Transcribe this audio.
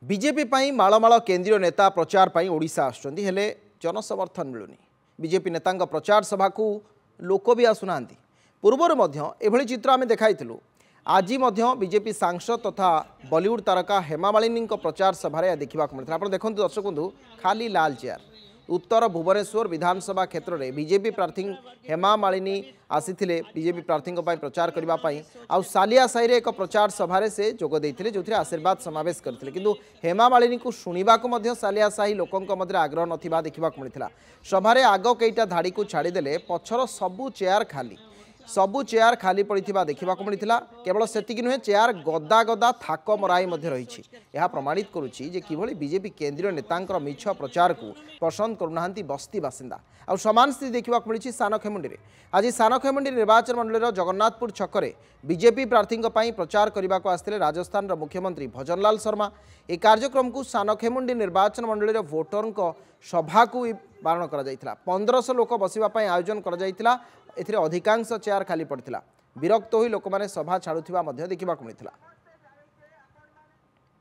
BJP मालमाल केंद्रीय नेता प्रचार ओडिशा आसुच्चंती हेले जनसमर्थन मिलुनी। बीजेपी नेता प्रचार सभा को लोक भी आसुना। पूर्वर एभली चित्र आम देखाइलु। आज बीजेपी सांसद तथा बॉलीवुड तारका हेमा मालिनी प्रचार सभा देखा मिलता। आप देखते दर्शक बंधु खाली लाल चेयर। उत्तर भुवनेश्वर विधानसभा क्षेत्र में बीजेपी प्रार्थी हेमा मालिनी आसीथिले बीजेपी प्रार्थी प्रचार करने आउ सालिया साही एक प्रचार सभा से जोग देते जो आशीर्वाद समावेश करते किंतु हेमा मालिनी को शुणा सालिया साही लोकों मध्य आग्रह नथिबा देखा मिलता। सभारे आग कईटा धाड़ी को छाड़ीदे पछर सबू चेयर खाली पड़ा देखा मिलता। केवल सेतिक नुहे चेयर गदा गदा थाक मराई रही। यह प्रमाणित करुच्ची किभली बीजेपी केंद्रीय नेता मिछ प्रचार को पसंद करूना बस्ती बासिंदा। आ समान स्थिति देखा मिली सानखेमुंडी में। आज सानखेमुंडी निर्वाचन मंडल जगन्नाथपुर छकरे बीजेपी प्रार्थी प्रचार करने को आसते राजस्थान मुख्यमंत्री भजनलाल शर्मा। एक कार्यक्रम को सानखेमुंडी निर्वाचन मंडल भोटर सभा को बारण कर 1500 लोक बसवाई आयोजन कर अधिकांश चेयर खाली पड़ता। विरक्त हो लोक मैंने सभा छाड़ुवा देखा मिलता।